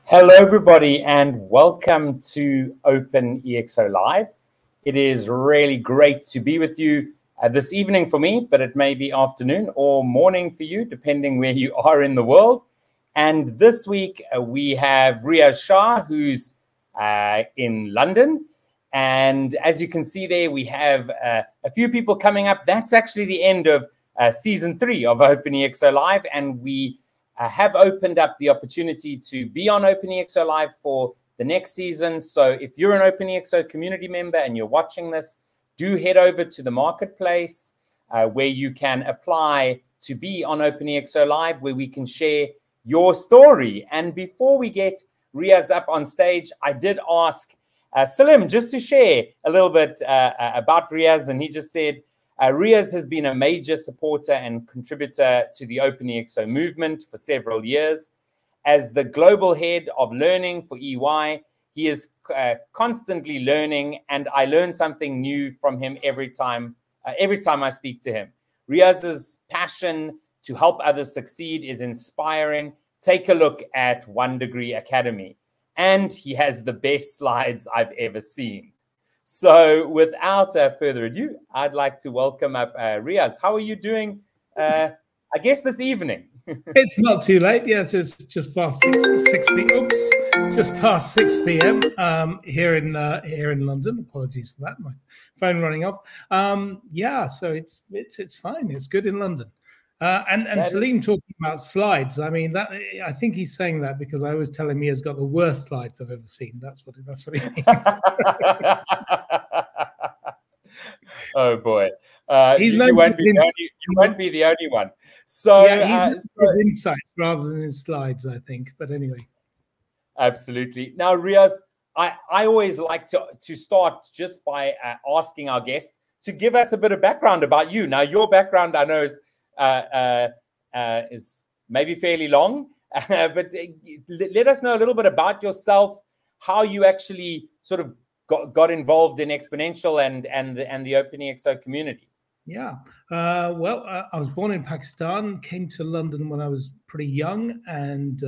Hello, everybody, and welcome to OpenExO Live. It is really great to be with you this evening for me, but it may be afternoon or morning for you, depending where you are in the world. And this week, we have Riaz Shah, who's in London. And as you can see there, we have a few people coming up. That's actually the end of Season 3 of OpenExO Live, and we have opened up the opportunity to be on OpenExO Live for the next season. So if you're an OpenExO community member and you're watching this, do head over to the marketplace where you can apply to be on OpenExO Live, where we can share your story. And before we get Riaz up on stage, I did ask Salim just to share a little bit about Riaz, and he just said, Riaz has been a major supporter and contributor to the OpenExO movement for several years. As the global head of learning for EY, he is constantly learning, and I learn something new from him every time I speak to him. Riaz's passion to help others succeed is inspiring. Take a look at One Degree Academy, and he has the best slides I've ever seen. So without further ado, I'd like to welcome up Riaz. How are you doing, I guess, this evening? It's not too late. Yes, it's just past 6 p.m. Oops, just past 6 p.m. Here in London. Apologies for that. My phone running off. Yeah, so it's fine. It's good in London. And Salim talking about slides. I mean, that I think he's saying that because I always tell him he has got the worst slides I've ever seen. That's what he means. Oh boy, you won't be the only one. So yeah, his insights rather than his slides, I think. But anyway, absolutely. Now, Riaz, I always like to start just by asking our guests to give us a bit of background about you. Now, your background, I know, is maybe fairly long, but let us know a little bit about yourself, how you actually sort of got involved in Exponential and the OpenExO community. Yeah, well, I was born in Pakistan, came to London when I was pretty young, and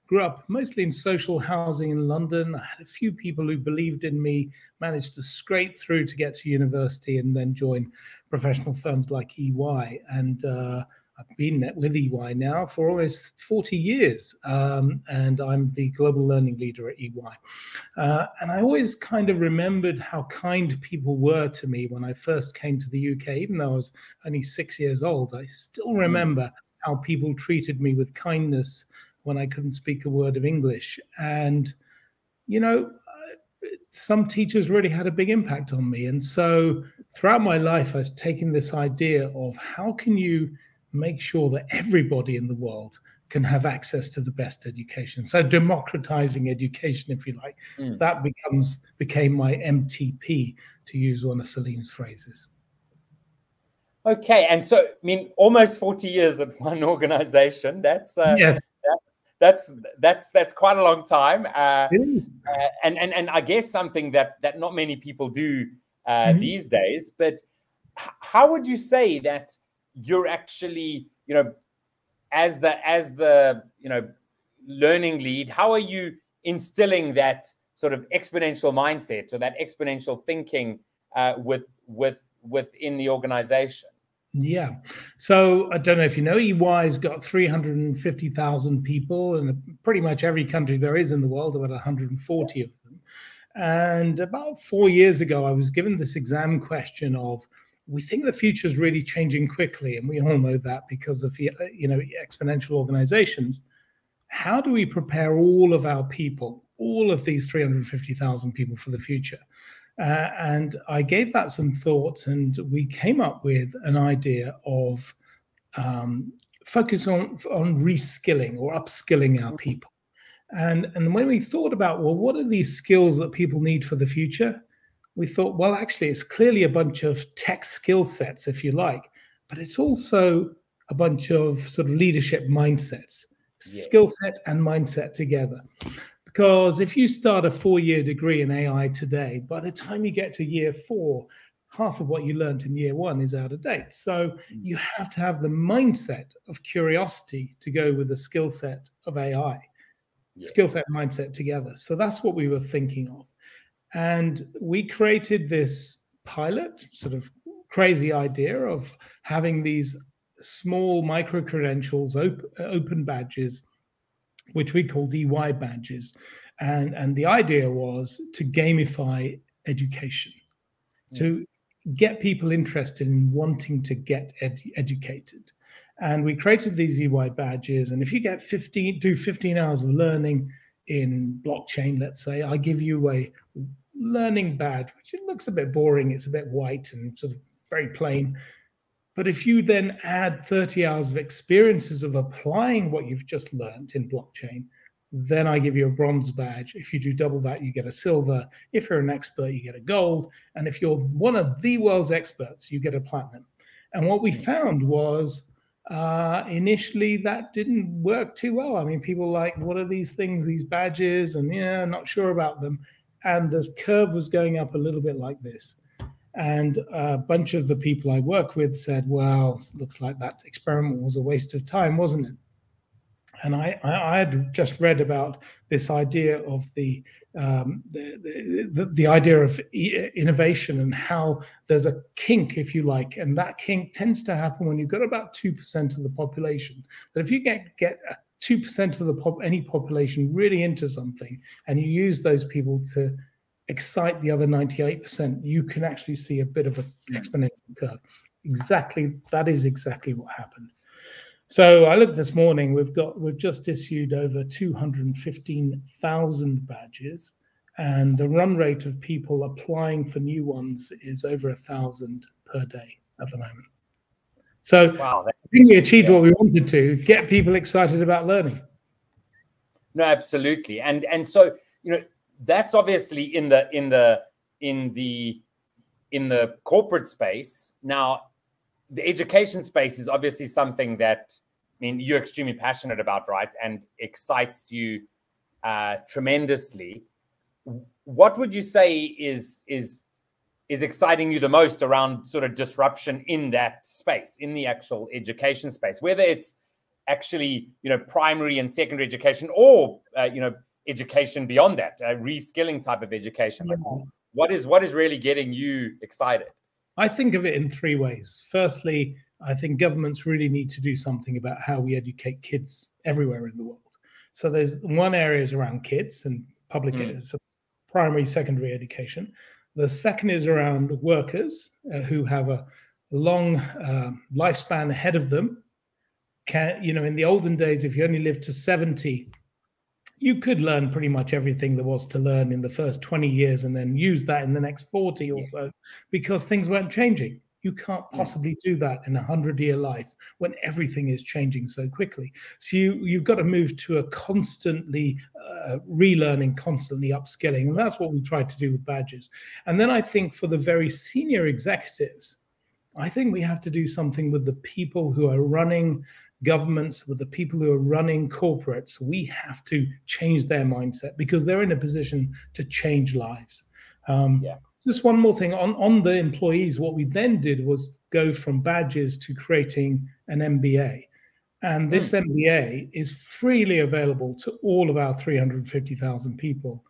grew up mostly in social housing in London. I had a few people who believed in me, managed to scrape through to get to university and then join professional firms like EY. And I've been with EY now for almost 40 years, and I'm the global learning leader at EY. And I always kind of remembered how kind people were to me when I first came to the UK. Even though I was only 6 years old, I still remember how people treated me with kindness when I couldn't speak a word of English. And, you know, some teachers really had a big impact on me. And so throughout my life, I've taken this idea of how can you make sure that everybody in the world can have access to the best education. So democratizing education, if you like, that became my MTP, to use one of Salim's phrases. Okay, and so I mean, almost 40 years at one organization. That's that's quite a long time, and I guess something that not many people do these days. But how would you say that you're actually, you know, as the learning lead, how are you instilling that sort of exponential mindset or that exponential thinking within the organization? Yeah. So I don't know if you know, EY's got 350,000 people in pretty much every country there is in the world, about 140 of them. And about 4 years ago, I was given this exam question of, we think the future is really changing quickly, and we all know that because of exponential organizations. How do we prepare all of our people, all of these 350,000 people, for the future? And I gave that some thought, and we came up with an idea of focus on reskilling or upskilling our people. And when we thought about, well, what are these skills that people need for the future? We thought, well, actually, it's clearly a bunch of tech skill sets, if you like, but it's also a bunch of sort of leadership mindsets. skill set and mindset together. Because if you start a 4-year degree in AI today, by the time you get to year 4, half of what you learned in year 1 is out of date. So you have to have the mindset of curiosity to go with the skill set of AI, skill set and mindset together. So that's what we were thinking of. And we created this pilot, sort of crazy idea of having these small micro credentials, open badges, which we call EY badges. And the idea was to gamify education, to get people interested in wanting to get educated. And we created these EY badges. And if you get 15 hours of learning in blockchain, let's say, I give you a learning badge, which it looks a bit boring. It's a bit white and sort of very plain. But if you then add 30 hours of experiences of applying what you've just learned in blockchain, then I give you a bronze badge. If you do double that, you get a silver. If you're an expert, you get a gold. And if you're one of the world's experts, you get a platinum. And what we found was initially that didn't work too well. I mean, people like, what are these things, these badges? And yeah, not sure about them. And the curve was going up a little bit like this. And a bunch of the people I work with said, well, looks like that experiment was a waste of time, wasn't it? And I had just read about this idea of the idea of innovation and how there's a kink, if you like, and that kink tends to happen when you've got about 2% of the population. But if you get 2% of any population really into something, and you use those people to excite the other 98%, you can actually see a bit of an exponential curve. That is exactly what happened. So I looked this morning, we've just issued over 215,000 badges, and the run rate of people applying for new ones is over 1,000 per day at the moment. So wow, I think we achieved what we wanted to, get people excited about learning. No, absolutely. And so, you know, that's obviously in the corporate space. Now, the education space is obviously something that, I mean, you're extremely passionate about, right? And excites you tremendously. What would you say is exciting you the most around sort of disruption in that space, in the actual education space, whether it's actually, you know, primary and secondary education, or education beyond that, reskilling type of education? Like, what is really getting you excited? I think of it in 3 ways. Firstly, I think governments really need to do something about how we educate kids everywhere in the world. So there's one area is around kids and public so primary, secondary education. The second is around workers who have a long lifespan ahead of them. In the olden days, if you only lived to 70, you could learn pretty much everything there was to learn in the first 20 years and then use that in the next 40 or so, because things weren't changing. You can't possibly do that in a 100-year life when everything is changing so quickly. So you've got to move to a constantly relearning, constantly upskilling. And that's what we tried to do with badges. And then I think for the very senior executives, I think we have to do something with the people who are running governments, with the people who are running corporates. We have to change their mindset because they're in a position to change lives. Just one more thing on the employees. What we then did was go from badges to creating an MBA. And this MBA is freely available to all of our 350,000 people.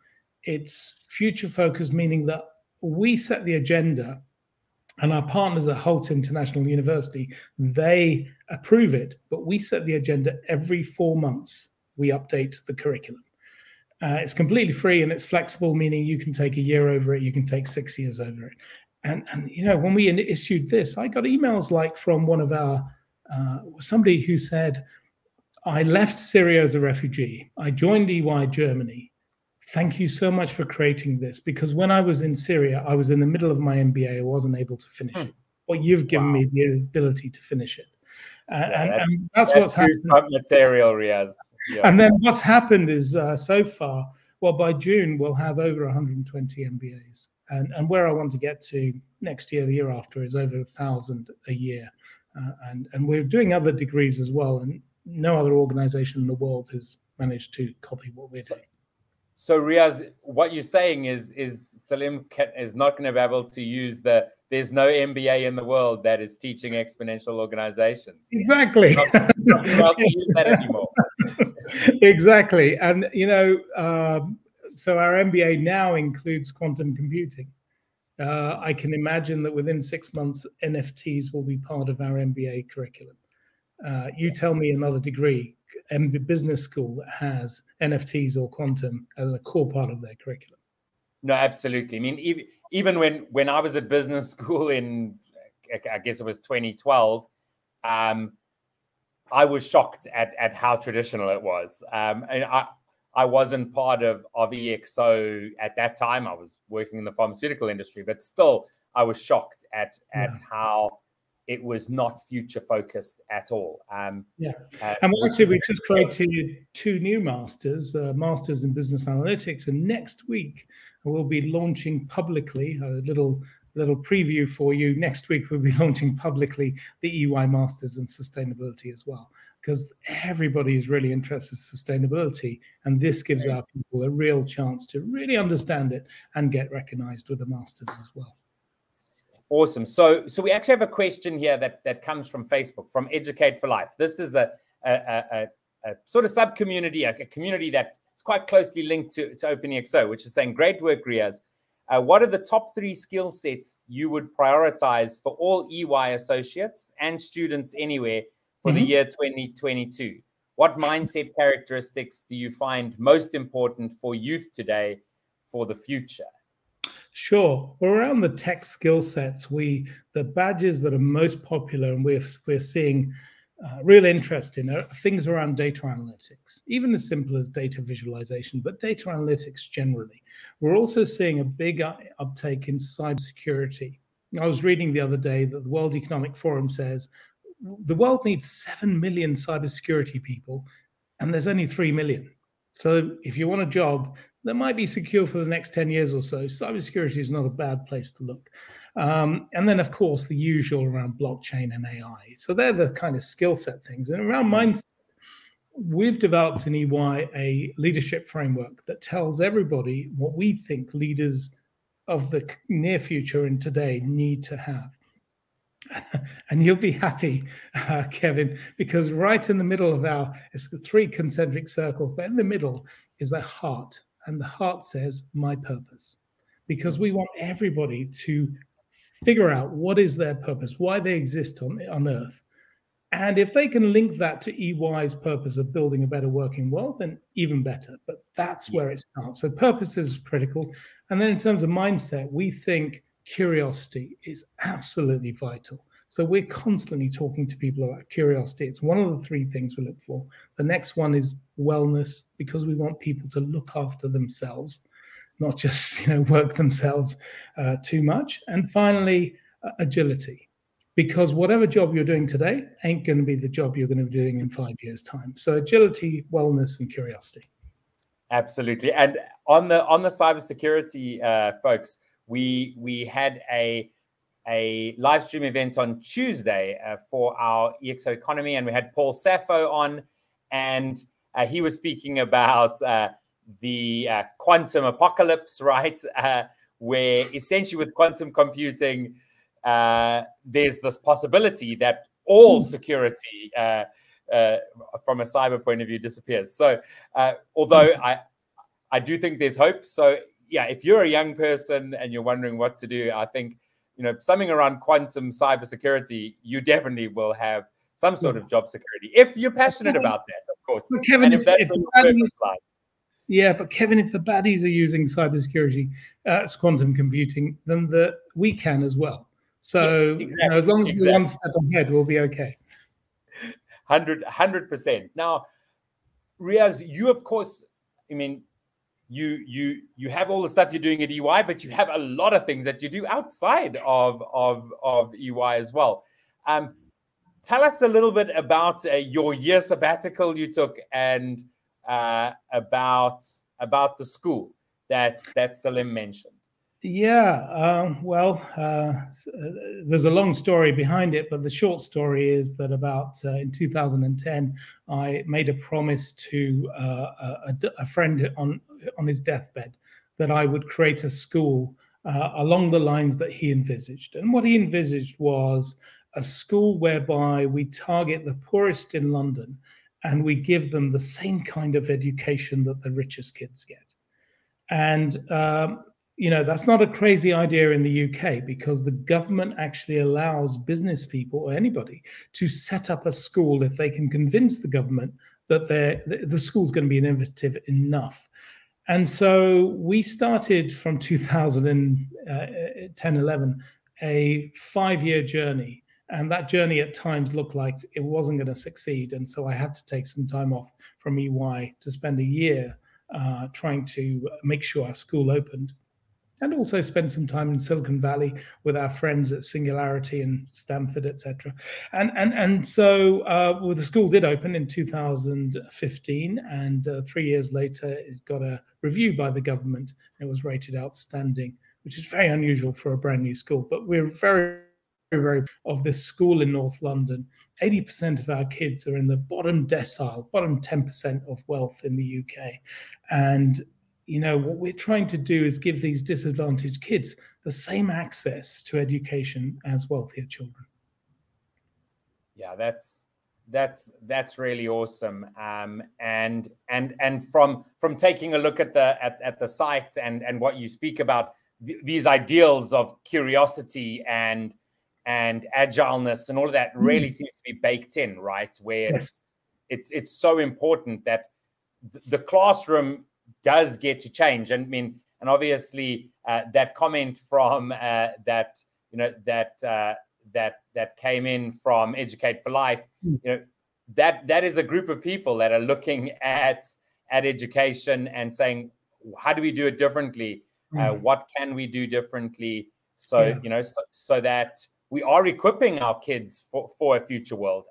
It's future focused, meaning that we set the agenda, and our partners at Holt International University, they approve it, but we set the agenda every 4 months. We update the curriculum. It's completely free and it's flexible, meaning you can take a year over it, you can take 6 years over it. And you know, when we issued this, I got emails like from one of our, somebody who said, I left Syria as a refugee. I joined EY Germany. Thank you so much for creating this, because when I was in Syria, I was in the middle of my MBA. I wasn't able to finish it. But you've given me the ability to finish it. And that's what's happened. Material, Riaz. Yeah. And then what's happened is so far, well, by June, we'll have over 120 MBAs. And where I want to get to next year, the year after, is over 1,000 a year. And we're doing other degrees as well. And no other organization in the world has managed to copy what we're doing. So Riaz, what you're saying is Salim is not going to be able to use there's no MBA in the world that is teaching exponential organizations. Exactly. Not be able to use that anymore. Exactly. And, so our MBA now includes quantum computing. I can imagine that within 6 months, NFTs will be part of our MBA curriculum. You tell me another degree, business school, that has NFTs or quantum as a core part of their curriculum. No, absolutely. I mean, even when I was at business school in, I guess it was 2012, I was shocked at how traditional it was. And I wasn't part of EXO at that time. I was working in the pharmaceutical industry, but still, I was shocked at how it was not future focused at all. And actually, we just created 2 new masters, masters in business analytics, and next week we'll be launching publicly a little preview for you. Next week we'll be launching publicly the EY Masters in Sustainability as well, because everybody is really interested in sustainability, and this gives our people a real chance to really understand it and get recognized with the masters as well. Awesome. So we actually have a question here that comes from Facebook, from Educate for Life. This is a sort of sub-community, a community that's quite closely linked to OpenExO, which is saying, great work, Riaz. What are the top 3 skill sets you would prioritize for all EY associates and students anywhere for the year 2022? What mindset characteristics do you find most important for youth today for the future? Sure. Well, around the tech skill sets, the badges that are most popular and we're seeing real interest in are things around data analytics, even as simple as data visualization, but data analytics generally. We're also seeing a big uptake in cybersecurity. I was reading the other day that the World Economic Forum says the world needs 7 million cybersecurity people, and there's only 3 million. So if you want a job that might be secure for the next 10 years or so, cybersecurity is not a bad place to look. And then, of course, the usual around blockchain and AI. So they're the kind of skill set things. And around mindset, we've developed in EY a leadership framework that tells everybody what we think leaders of the near future and today need to have. And you'll be happy, Kevin, because right in the middle of it's 3 concentric circles, but in the middle is a heart. And the heart says, my purpose. Because we want everybody to figure out what is their purpose, why they exist on Earth. And if they can link that to EY's purpose of building a better working world, then even better. But that's where it starts. So purpose is critical. And then in terms of mindset, we think curiosity is absolutely vital. So we're constantly talking to people about curiosity. It's one of the 3 things we look for. The next one is wellness, because we want people to look after themselves, not just work themselves too much. And finally, agility, because whatever job you're doing today ain't going to be the job you're going to be doing in 5 years' time. So agility, wellness, and curiosity. Absolutely. And on the cybersecurity, folks, we had a live stream event on Tuesday for our EXO economy, and we had Paul Sappho on, and he was speaking about the quantum apocalypse, right? Where essentially with quantum computing, there's this possibility that all security from a cyber point of view disappears. So although I do think there's hope. So yeah, if you're a young person and you're wondering what to do, I think something around quantum cybersecurity, you definitely will have some sort of job security if you're passionate about that, of course. But Kevin, and if that's your purpose life. Yeah, but Kevin, if the baddies are using cybersecurity as quantum computing, then we can as well. So Yes, exactly, as long as we're one step ahead, we'll be okay. 100%. Now, Riaz, you of course, I mean, you have all the stuff you're doing at EY, but you have a lot of things that you do outside of EY as well. Tell us a little bit about your year sabbatical you took, and about the school that Salim mentioned. Yeah, there's a long story behind it, but the short story is that about in 2010, I made a promise to a friend on his deathbed that I would create a school along the lines that he envisaged. And what he envisaged was a school whereby we target the poorest in London and we give them the same kind of education that the richest kids get. And that's not a crazy idea in the UK because the government actually allows business people or anybody to set up a school if they can convince the government that the school's going to be innovative enough. And so we started from 2010, 11, a 5-year journey. And that journey at times looked like it wasn't going to succeed. And so I had to take some time off from EY to spend a year trying to make sure our school opened, and also spend some time in Silicon Valley with our friends at Singularity and Stanford, etc. And so well, the school did open in 2015, and 3 years later, it got a review by the government. It was rated outstanding, which is very unusual for a brand new school. But we're very, very of this school in North London. 80% of our kids are in the bottom decile, bottom 10% of wealth in the UK. And what we're trying to do is give these disadvantaged kids the same access to education as wealthier children. Yeah, that's really awesome. And from taking a look at the site and what you speak about, these ideals of curiosity and agileness and all of that really seems to be baked in, right? Where Yes. it's so important that the classroom does get to change. And I mean, and obviously that comment from that came in from Educate for Life, that is a group of people that are looking at education and saying, how do we do it differently? What can we do differently? So so that we are equipping our kids for a future world.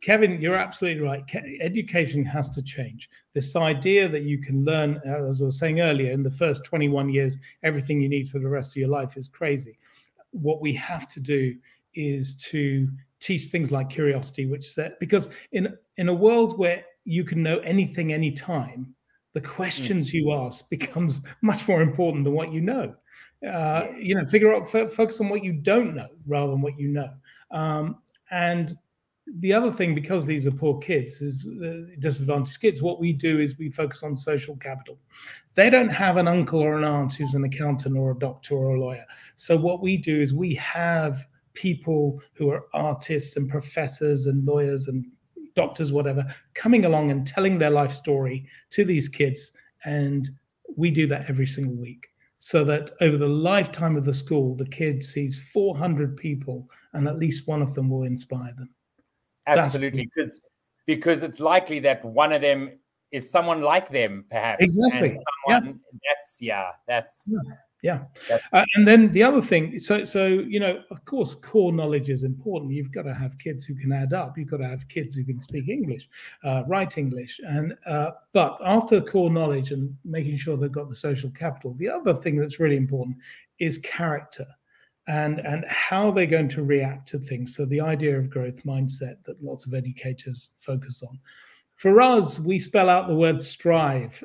Kevin, you're absolutely right. Education has to change. This idea that you can learn, as I was saying earlier, in the first 21 years, everything you need for the rest of your life is crazy. What we have to do is to teach things like curiosity, because in a world where you can know anything, anytime, the questions you ask becomes much more important than what you know. Focus on what you don't know rather than what you know. And the other thing, because these are poor kids, is disadvantaged kids, what we do is we focus on social capital. They don't have an uncle or an aunt who's an accountant or a doctor or a lawyer. So what we do is we have people who are artists and professors and lawyers and doctors, whatever, coming along and telling their life story to these kids. And we do that every single week, so that over the lifetime of the school, the kid sees 400 people and at least one of them will inspire them. Absolutely, because it's likely that one of them is someone like them, perhaps. Exactly. And and then the other thing, so of course, core knowledge is important. You've got to have kids who can add up. You've got to have kids who can speak English, write English, and but after core knowledge and making sure they've got the social capital, the other thing that's really important is character. And how they're going to react to things. So the idea of growth mindset that lots of educators focus on. For us, we spell out the word strive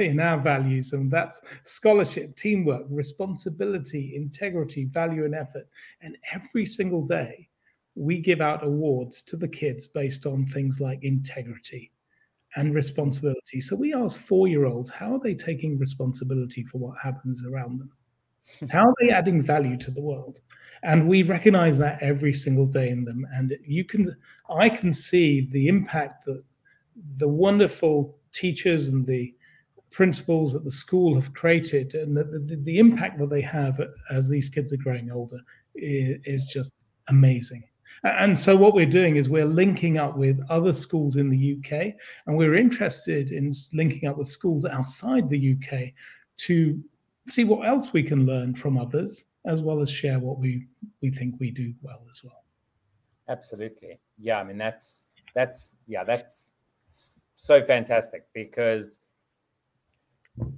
in our values, and that's scholarship, teamwork, responsibility, integrity, value, and effort. And every single day, we give out awards to the kids based on things like integrity and responsibility. So we ask 4-year-olds, how are they taking responsibility for what happens around them? How are they adding value to the world? And we recognize that every single day in them. And I can see the impact that the wonderful teachers and the principals at the school have created, and the impact that they have as these kids are growing older is just amazing. And so what we're doing is we're linking up with other schools in the UK, and we're interested in linking up with schools outside the UK to see what else we can learn from others, as well as share what we think we do well as well. Absolutely. Yeah, I mean, that's so fantastic, because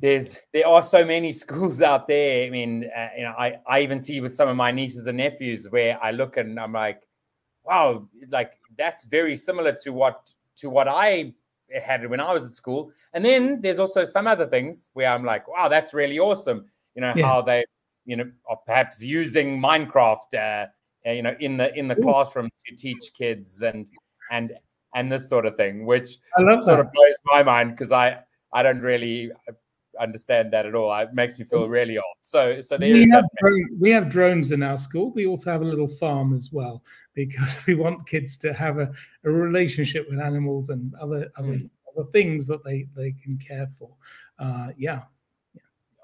there are so many schools out there. I mean, I even see with some of my nieces and nephews where I look and I'm like, wow, like that's very similar to what I had when I was at school. And then there's also some other things where I'm like, wow, that's really awesome. How they, are perhaps using Minecraft, in the classroom to teach kids and this sort of thing, which I love sort that. of blows my mind because I don't really understand that at all. It makes me feel really old. So there is that. We have drones in our school. We also have a little farm as well because we want kids to have a relationship with animals and other things that they can care for. Yeah.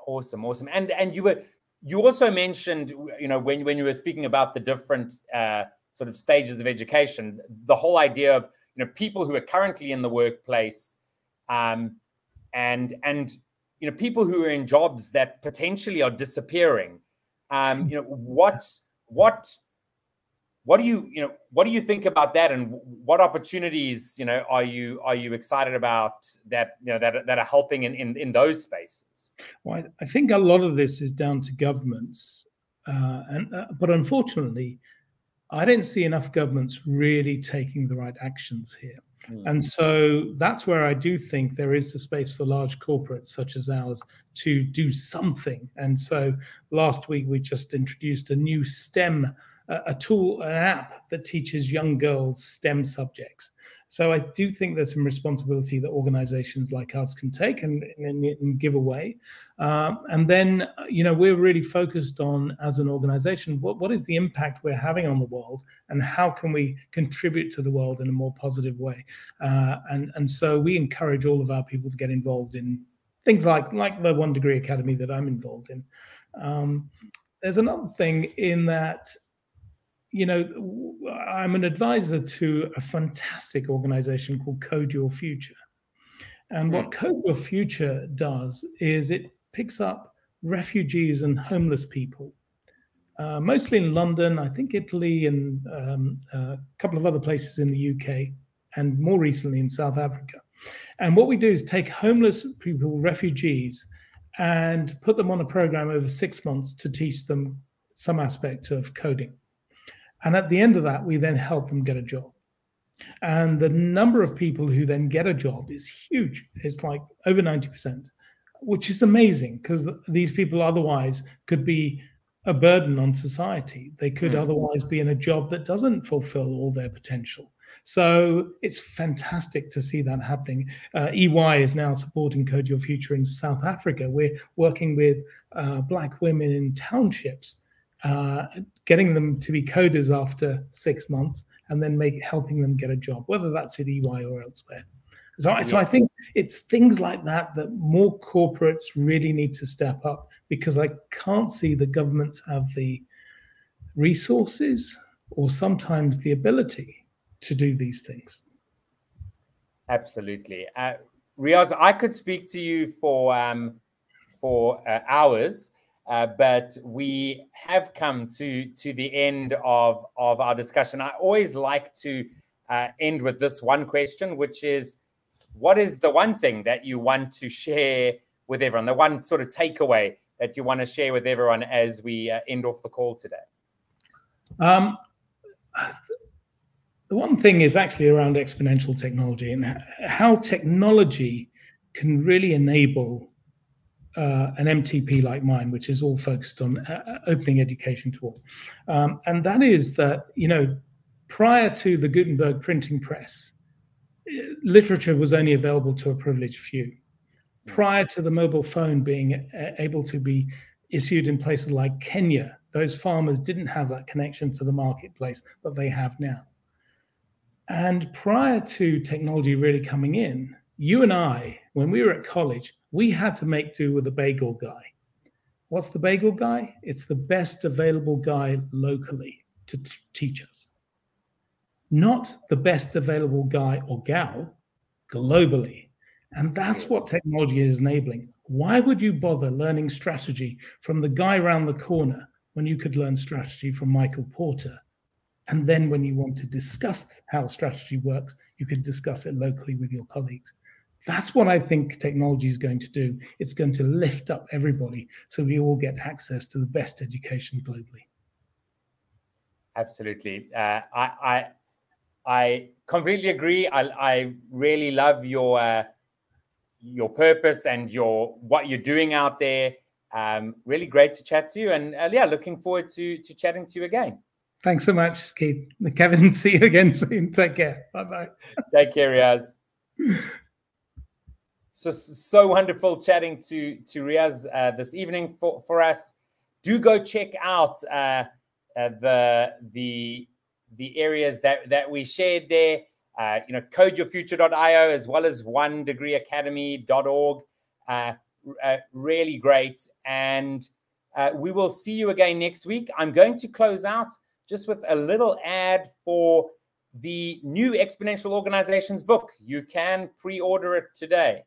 Awesome. And you also mentioned, when you were speaking about the different sort of stages of education, the whole idea of people who are currently in the workplace, and people who are in jobs that potentially are disappearing. What do you think about that, and what opportunities are you excited about that that are helping in those spaces? Well, I think a lot of this is down to governments, but unfortunately, I don't see enough governments really taking the right actions here. And so that's where I do think there is a space for large corporates such as ours to do something. And so last week, we just introduced a new STEM, a tool, an app that teaches young girls STEM subjects. So I do think there's some responsibility that organizations like us can take and give away. And then, we're really focused on, as an organization, what is the impact we're having on the world and how can we contribute to the world in a more positive way? And so we encourage all of our people to get involved in things like the One Degree Academy that I'm involved in. There's another thing in that, I'm an advisor to a fantastic organization called Code Your Future. And what Code Your Future does is it picks up refugees and homeless people, mostly in London, I think Italy, and a couple of other places in the UK, and more recently in South Africa. And what we do is take homeless people, refugees, and put them on a program over 6 months to teach them some aspect of coding. And at the end of that, we then help them get a job. And the number of people who then get a job is huge. It's like over 90%, which is amazing because these people otherwise could be a burden on society. They could otherwise be in a job that doesn't fulfill all their potential. So it's fantastic to see that happening. EY is now supporting Code Your Future in South Africa. We're working with Black women in townships, getting them to be coders after 6 months and then helping them get a job, whether that's at EY or elsewhere. So I think it's things like that more corporates really need to step up, because I can't see the governments have the resources or sometimes the ability to do these things. Absolutely. Riaz, I could speak to you for hours, but we have come to the end of our discussion. I always like to end with this one question, which is, what is the one thing that you want to share with everyone, the one sort of takeaway that you want to share with everyone as we end off the call today? The one thing is actually around exponential technology and how technology can really enable an MTP like mine, which is all focused on opening education to all. And that is that, prior to the Gutenberg printing press, literature was only available to a privileged few. Prior to the mobile phone being able to be issued in places like Kenya, those farmers didn't have that connection to the marketplace that they have now. And prior to technology really coming in, you and I, when we were at college, we had to make do with the bagel guy. What's the bagel guy? It's the best available guy locally to teach us. Not the best available guy or gal globally. And that's what technology is enabling. Why would you bother learning strategy from the guy around the corner when you could learn strategy from Michael Porter? And then when you want to discuss how strategy works, you could discuss it locally with your colleagues. That's what I think technology is going to do. It's going to lift up everybody so we all get access to the best education globally. Absolutely. I completely agree. I really love your purpose and what you're doing out there. Really great to chat to you, and yeah, looking forward to chatting to you again. Thanks so much, Keith. Kevin, see you again soon. Take care. Bye-bye. Take care, Riaz. So wonderful chatting to Riaz this evening for us. Do go check out the areas that we shared there. codeyourfuture.io as well as onedegreeacademy.org. Really great. And we will see you again next week. I'm going to close out just with a little ad for the new Exponential Organizations book. You can pre-order it today.